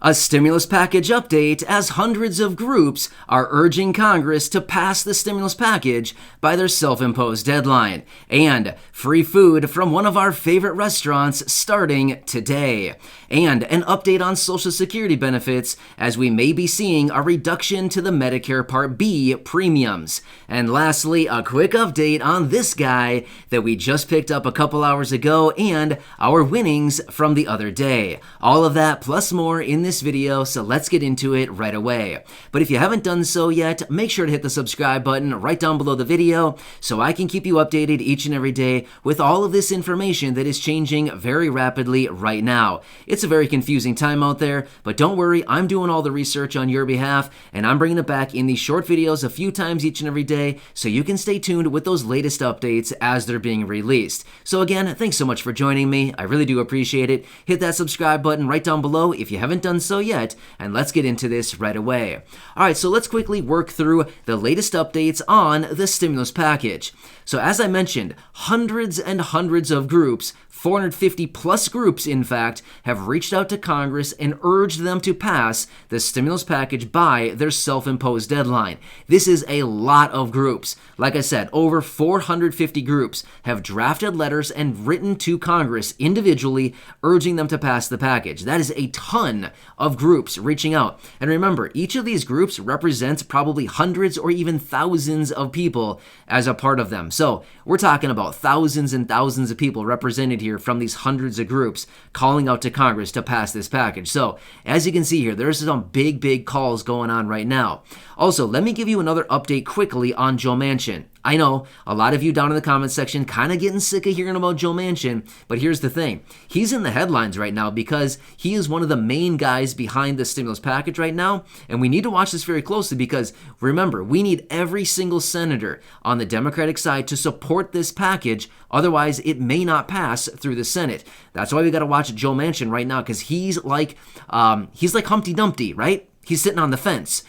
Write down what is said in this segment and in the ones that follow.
A stimulus package update as hundreds of groups are urging Congress to pass the stimulus package by their self-imposed deadline. And free food from one of our favorite restaurants starting today. And an update on Social Security benefits as we may be seeing a reduction to the Medicare Part B premiums. And lastly, a quick update on this guy that we just picked up a couple hours ago and our winnings from the other day. All of that plus more in this video, so let's get into it right away. But if you haven't done so yet, make sure to hit the subscribe button right down below the video so I can keep you updated each and every day with all of this information that is changing very rapidly right now. It's a very confusing time out there, but don't worry, I'm doing all the research on your behalf and I'm bringing it back in these short videos a few times each and every day so you can stay tuned with those latest updates as they're being released. So again, thanks so much for joining me. I really do appreciate it. Hit that subscribe button right down below if you haven't done so yet, and let's get into this right away. Alright, so let's quickly work through the latest updates on the stimulus package. So as I mentioned, hundreds and hundreds of groups, 450 plus groups in fact, have reached out to Congress and urged them to pass the stimulus package by their self-imposed deadline. This is a lot of groups. Like I said, over 450 groups have drafted letters and written to Congress individually urging them to pass the package. That is a ton of groups reaching out. And remember, each of these groups represents probably hundreds or even thousands of people as a part of them. So we're talking about thousands and thousands of people represented here from these hundreds of groups calling out to Congress to pass this package. So as you can see here, there's some big calls going on right now. Also, let me give you another update quickly on Joe Manchin. I know a lot of you down in the comments section kind of getting sick of hearing about Joe Manchin, but here's the thing. He's in the headlines right now because he is one of the main guys behind the stimulus package right now, and we need to watch this very closely because remember, we need every single senator on the Democratic side to support this package, otherwise it may not pass through the Senate. That's why we got to watch Joe Manchin right now because he's like Humpty Dumpty, right? He's sitting on the fence.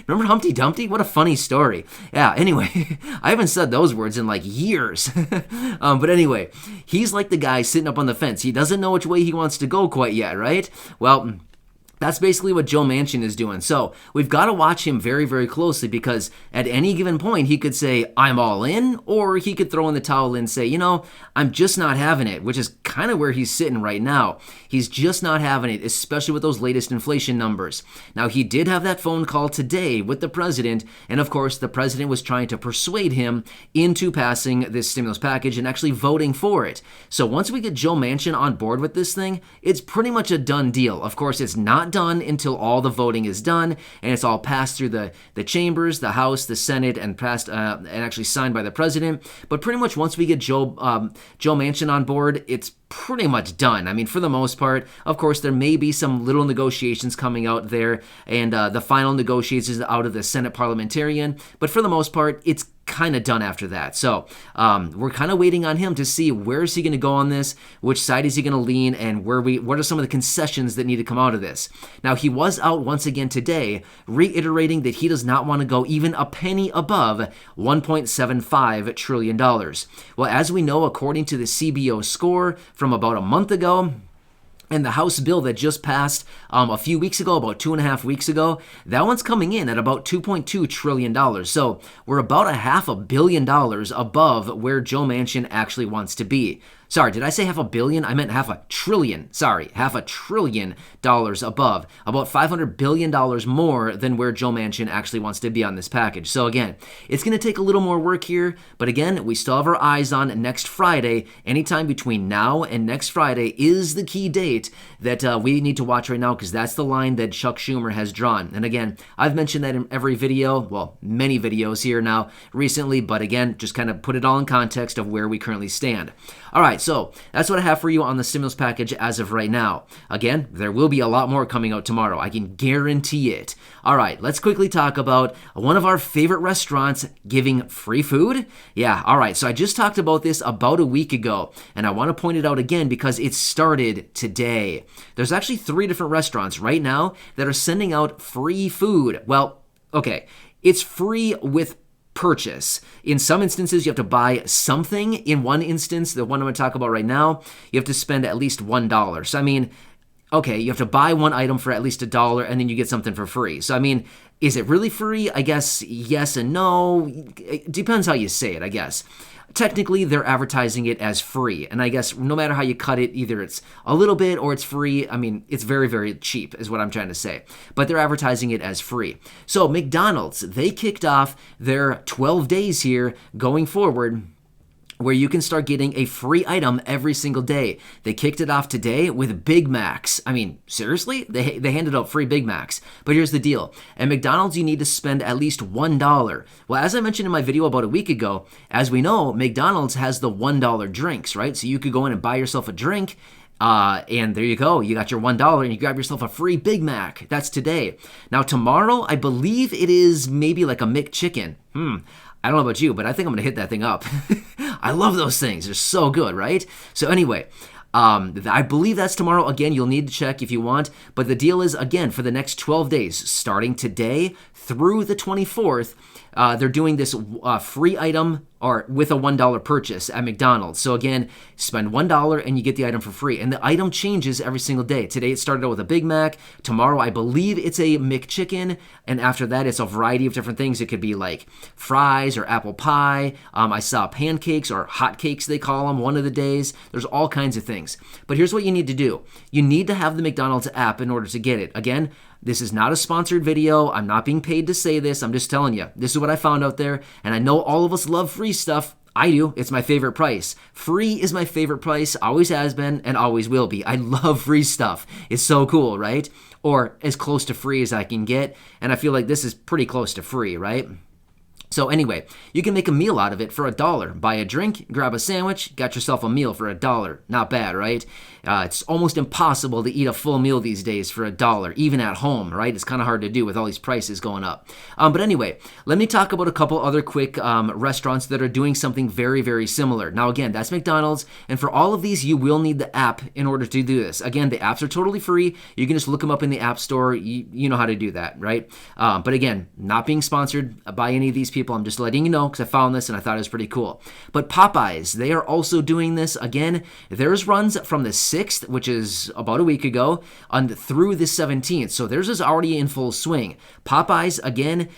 Remember Humpty Dumpty? What a funny story. Yeah, anyway, I haven't said those words in like years. But anyway, he's like the guy sitting up on the fence. He doesn't know which way he wants to go quite yet, right? Well, that's basically what Joe Manchin is doing. So we've got to watch him very closely because at any given point, he could say, I'm all in, or he could throw in the towel and say, you know, I'm just not having it, which is kind of where he's sitting right now. He's just not having it, especially with those latest inflation numbers. Now, he did have that phone call today with the president, and of course, the president was trying to persuade him into passing this stimulus package and actually voting for it. So once we get Joe Manchin on board with this thing, it's pretty much a done deal. Of course, it's not done until all the voting is done and it's all passed through the chambers, the House, the Senate, and passed and actually signed by the president. But pretty much once we get Joe Manchin on board, it's pretty much done. I mean, for the most part, of course, there may be some little negotiations coming out there and the final negotiations out of the Senate parliamentarian, but for the most part, it's kind of done after that. So we're kind of waiting on him to see where is he going to go on this, which side is he going to lean, and what are some of the concessions that need to come out of this. Now, he was out once again today reiterating that he does not want to go even a penny above $1.75 trillion. Well, as we know, according to the CBO score from about a month ago, and the House bill that just passed a few weeks ago, about 2.5 weeks ago, that one's coming in at about $2.2 trillion. So we're about $500 million above where Joe Manchin actually wants to be. Sorry, did I say $500 million? I meant $500 billion. Sorry, $500 billion above. About $500 billion more than where Joe Manchin actually wants to be on this package. So again, it's going to take a little more work here. But again, we still have our eyes on next Friday. Anytime between now and next Friday is the key date that we need to watch right now because that's the line that Chuck Schumer has drawn. And again, I've mentioned that in every video, well, many videos here now recently. But again, just kind of put it all in context of where we currently stand. All right, so that's what I have for you on the stimulus package as of right now. Again, there will be a lot more coming out tomorrow. I can guarantee it. All right, let's quickly talk about one of our favorite restaurants giving free food. Yeah, all right, so I just talked about this about a week ago, and I want to point it out again because it started today. There's actually 3 different restaurants right now that are sending out free food. Well, okay, it's free with purchase. In some instances, you have to buy something. In one instance, the one I'm going to talk about right now, you have to spend at least $1. So, I mean, okay, you have to buy one item for at least $1 and then you get something for free. So, I mean, is it really free? I guess yes and no. It depends how you say it, I guess. Technically, they're advertising it as free. And I guess no matter how you cut it, either it's a little bit or it's free. I mean, it's very, very cheap is what I'm trying to say. But they're advertising it as free. So McDonald's, they kicked off their 12 days here going forward, where you can start getting a free item every single day. They kicked it off today with Big Macs. I mean, seriously? They handed out free Big Macs. But here's the deal. At McDonald's, you need to spend at least $1. Well, as I mentioned in my video about a week ago, as we know, McDonald's has the $1 drinks, right? So you could go in and buy yourself a drink, and there you go. You got your $1 and you grab yourself a free Big Mac. That's today. Now, tomorrow, I believe it is maybe like a McChicken. I don't know about you, but I think I'm going to hit that thing up. I love those things. They're so good, right? So anyway, I believe that's tomorrow. Again, you'll need to check if you want. But the deal is, again, for the next 12 days, starting today through the 24th, they're doing this free item or with a $1 purchase at McDonald's. So again, spend $1 and you get the item for free. And the item changes every single day. Today it started out with a Big Mac. Tomorrow I believe it's a McChicken. And after that it's a variety of different things. It could be like fries or apple pie. I saw pancakes or hot cakes they call them one of the days. There's all kinds of things. But here's what you need to do. You need to have the McDonald's app in order to get it. Again, this is not a sponsored video. I'm not being paid to say this. I'm just telling you. This is what I found out there. And I know all of us love free stuff. I do. It's my favorite price. Free is my favorite price. Always has been and always will be. I love free stuff. It's so cool, right? Or as close to free as I can get. And I feel like this is pretty close to free, right? So anyway, you can make a meal out of it for $1. Buy a drink, grab a sandwich, got yourself a meal for $1. Not bad, right? It's almost impossible to eat a full meal these days for $1, even at home, right? It's kind of hard to do with all these prices going up. But anyway, let me talk about a couple other quick restaurants that are doing something very, very similar. Now again, that's McDonald's, and for all of these, you will need the app in order to do this. Again, the apps are totally free. You can just look them up in the App Store. You know how to do that, right? But again, not being sponsored by any of these people. I'm just letting you know because I found this and I thought it was pretty cool. But Popeyes, they are also doing this. Again, theirs runs from the 6th, which is about a week ago, through the 17th. So theirs is already in full swing. Popeyes, again,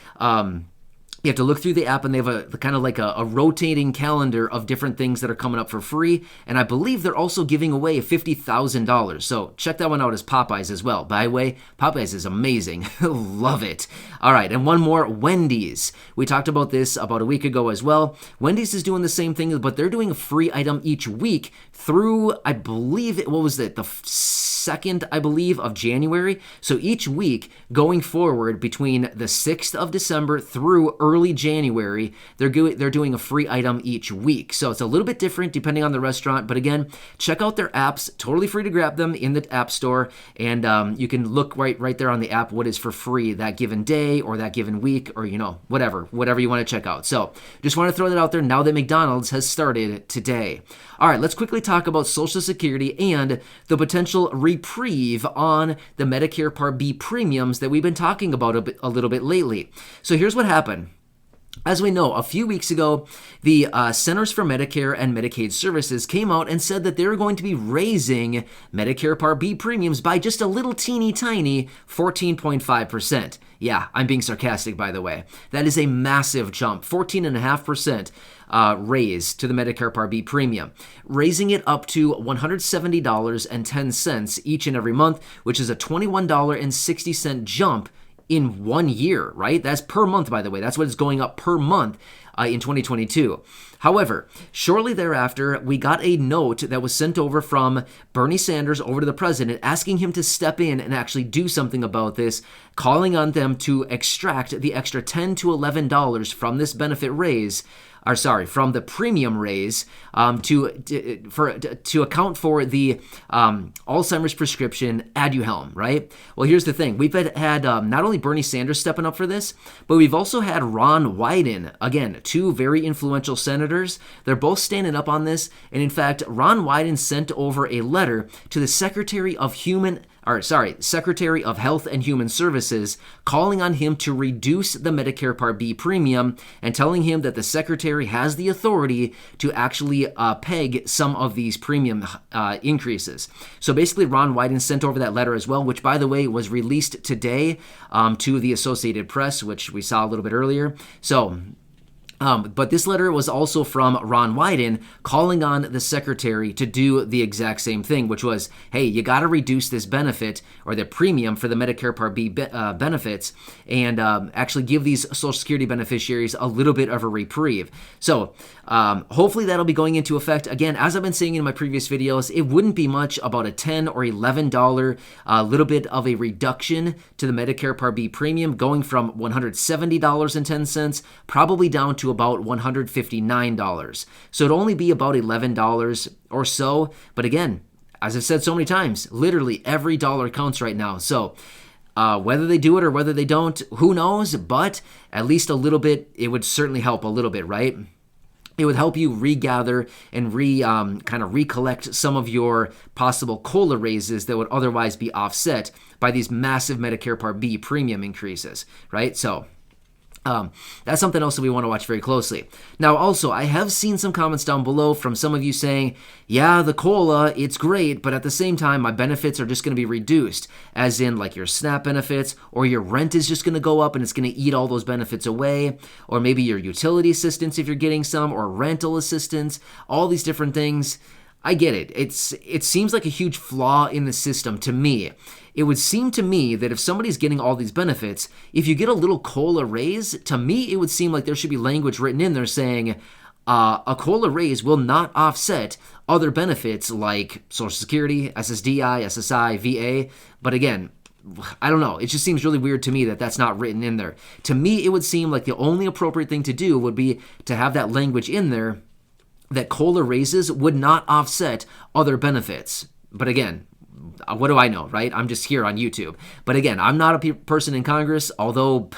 you have to look through the app, and they have a kind of like a rotating calendar of different things that are coming up for free. And I believe they're also giving away $50,000. So check that one out as Popeyes as well. By the way, Popeyes is amazing. Love it. All right, and one more, Wendy's. We talked about this about a week ago as well. Wendy's is doing the same thing, but they're doing a free item each week through, I believe, what was it, the 2nd, I believe, of January. So each week going forward between the 6th of December through early January, they're doing a free item each week. So it's a little bit different depending on the restaurant. But again, check out their apps. Totally free to grab them in the App Store. And you can look right there on the app what is for free that given day or that given week or, whatever you want to check out. So just want to throw that out there now that McDonald's has started today. All right, let's quickly talk about Social Security and the potential reprieve on the Medicare Part B premiums that we've been talking about a little bit lately. So here's what happened. As we know, a few weeks ago, the Centers for Medicare and Medicaid Services came out and said that they're going to be raising Medicare Part B premiums by just a little teeny tiny 14.5%. Yeah, I'm being sarcastic, by the way. That is a massive jump, 14.5% raise to the Medicare Part B premium, raising it up to $170.10 each and every month, which is a $21.60 jump in 1 year, right? That's per month, by the way. That's what is going up per month in 2022. However, shortly thereafter, we got a note that was sent over from Bernie Sanders over to the president asking him to step in and actually do something about this, calling on them to extract the extra $10 to $11 from this benefit raise, from the premium raise to account for the Alzheimer's prescription Aduhelm, right? Well, here's the thing. We've had not only Bernie Sanders stepping up for this, but we've also had Ron Wyden, again, two very influential senators. They're both standing up on this. And in fact, Ron Wyden sent over a letter to the Secretary of Human Secretary of Health and Human Services, calling on him to reduce the Medicare Part B premium and telling him that the secretary has the authority to actually peg some of these premium increases. So basically, Ron Wyden sent over that letter as well, which, by the way, was released today to the Associated Press, which we saw a little bit earlier. So but this letter was also from Ron Wyden calling on the secretary to do the exact same thing, which was, hey, you got to reduce this benefit or the premium for the Medicare Part B benefits and actually give these Social Security beneficiaries a little bit of a reprieve. So hopefully that'll be going into effect. Again, as I've been saying in my previous videos, it wouldn't be much, about a $10 or $11 little bit of a reduction to the Medicare Part B premium, going from $170.10 probably down to about $159. So it'd only be about $11 or so. But again, as I've said so many times, literally every dollar counts right now. So whether they do it or whether they don't, who knows? But at least a little bit, it would certainly help a little bit, right? It would help you regather and kind of recollect some of your possible COLA raises that would otherwise be offset by these massive Medicare Part B premium increases, right? So that's something else that we want to watch very closely. Now, also, I have seen some comments down below from some of you saying, yeah, the COLA, it's great, but at the same time, my benefits are just going to be reduced, as in like your SNAP benefits, or your rent is just going to go up and it's going to eat all those benefits away, or maybe your utility assistance if you're getting some, or rental assistance, all these different things. I get it. It seems like a huge flaw in the system to me. It would seem to me that if somebody's getting all these benefits, if you get a little COLA raise, to me it would seem like there should be language written in there saying a COLA raise will not offset other benefits like Social Security, SSDI, SSI, VA. But again, I don't know. It just seems really weird to me that that's not written in there. To me, it would seem like the only appropriate thing to do would be to have that language in there that COLA raises would not offset other benefits. But again, what do I know, right? I'm just here on YouTube. But again, I'm not a person in Congress, although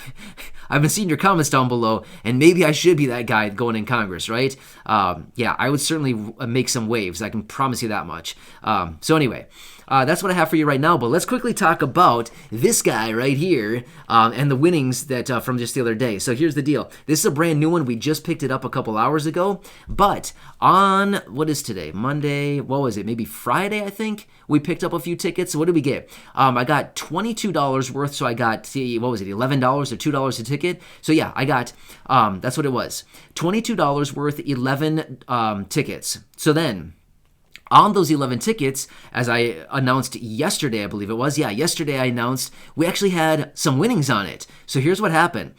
I've been seeing your comments down below, and maybe I should be that guy going in Congress, right? Yeah, I would certainly make some waves. I can promise you that much. So anyway, that's what I have for you right now. But let's quickly talk about this guy right here and the winnings that from just the other day. So here's the deal. This is a brand new one. We just picked it up a couple hours ago. But on, what is today? Monday, what was it? Maybe Friday, I think. We picked up a few tickets. What did we get? I got $22 worth. So I got, what was it, $11 or $2 a ticket? So yeah, I got, that's what it was. $22 worth, 11 tickets. So then, on those 11 tickets, as I announced yesterday, I believe it was. Yeah, yesterday I announced we actually had some winnings on it. So here's what happened.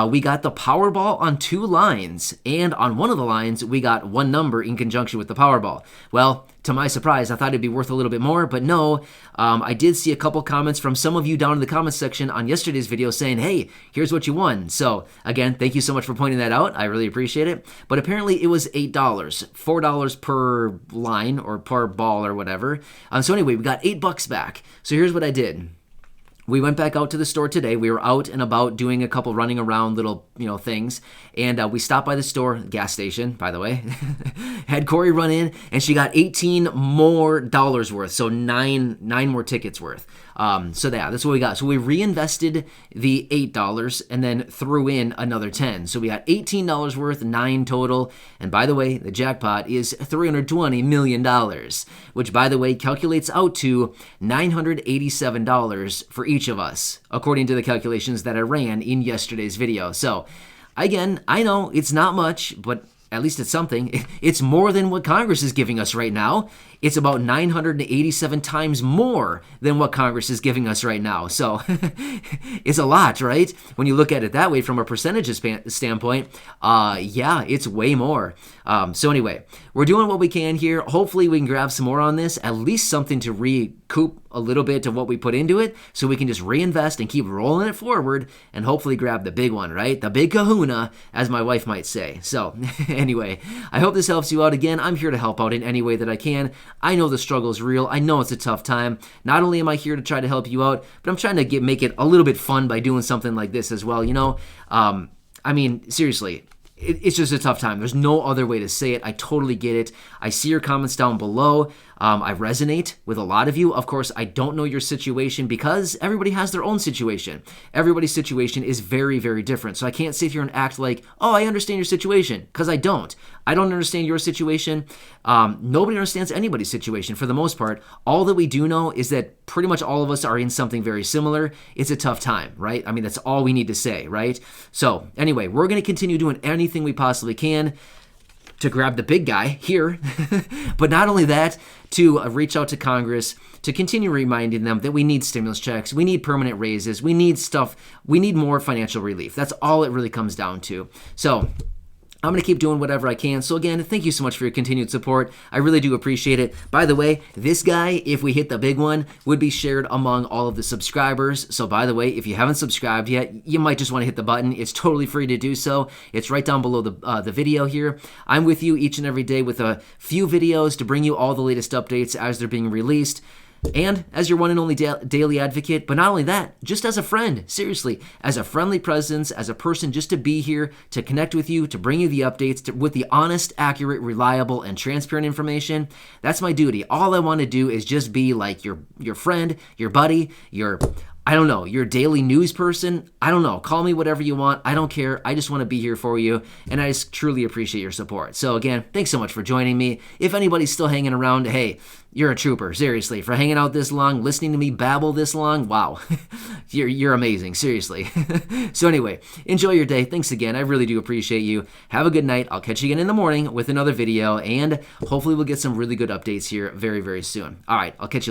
We got the Powerball on 2 lines, and on one of the lines, we got one number in conjunction with the Powerball. Well, to my surprise, I thought it'd be worth a little bit more, but no. I did see a couple comments from some of you down in the comments section on yesterday's video saying, hey, here's what you won. So again, thank you so much for pointing that out. I really appreciate it. But apparently it was $8, $4 per line or per ball or whatever. So anyway, we got $8 back. So here's what I did. We went back out to the store today. We were out and about doing a couple running around little, things. And we stopped by the store, gas station, by the way. Had Corey run in, and she got $18 more worth. So nine more tickets worth. So that's what we got. So we reinvested the $8 and then threw in another 10. So we got $18 worth, 9 total. And by the way, the jackpot is $320 million, which by the way calculates out to $987 for each of us, according to the calculations that I ran in yesterday's video. So again, I know it's not much, but at least it's something. It's more than what Congress is giving us right now. It's about 987 times more than what Congress is giving us right now. So it's a lot, right? When you look at it that way from a percentages standpoint, yeah, it's way more. So anyway, we're doing what we can here. Hopefully we can grab some more on this, at least something to recoup a little bit of what we put into it, so we can just reinvest and keep rolling it forward and hopefully grab the big one, right? The big kahuna, as my wife might say. So anyway, I hope this helps you out. Again, I'm here to help out in any way that I can. I know the struggle is real. I know it's a tough time. Not only am I here to try to help you out, but I'm trying to make it a little bit fun by doing something like this as well, I mean, seriously, it's just a tough time. There's no other way to say it. I totally get it. I see your comments down below. I resonate with a lot of you. Of course, I don't know your situation because everybody has their own situation. Everybody's situation is very, very different. So I can't sit here and act like, oh, I understand your situation, because I don't. I don't understand your situation. Nobody understands anybody's situation for the most part. All that we do know is that pretty much all of us are in something very similar. It's a tough time, right? I mean, that's all we need to say, right? So anyway, we're going to continue doing anything we possibly can to grab the big guy here, but not only that, to reach out to Congress, to continue reminding them that we need stimulus checks, we need permanent raises, we need stuff, we need more financial relief. That's all it really comes down to. So I'm going to keep doing whatever I can. So again, thank you so much for your continued support. I really do appreciate it. By the way, this guy, if we hit the big one, would be shared among all of the subscribers. So by the way, if you haven't subscribed yet, you might just want to hit the button. It's totally free to do so. It's right down below the video here. I'm with you each and every day with a few videos to bring you all the latest updates as they're being released. And as your one and only daily advocate, but not only that, just as a friend, seriously, as a friendly presence, as a person just to be here, to connect with you, to bring you the updates with the honest, accurate, reliable, and transparent information. That's my duty. All I want to do is just be like your friend, your buddy, your daily news person. I don't know. Call me whatever you want. I don't care. I just want to be here for you, and I just truly appreciate your support. So again, thanks so much for joining me. If anybody's still hanging around, hey, you're a trooper, seriously, for hanging out this long, listening to me babble this long. Wow, you're amazing, seriously. So anyway, enjoy your day. Thanks again. I really do appreciate you. Have a good night. I'll catch you again in the morning with another video, and hopefully we'll get some really good updates here very, very soon. All right, I'll catch you later.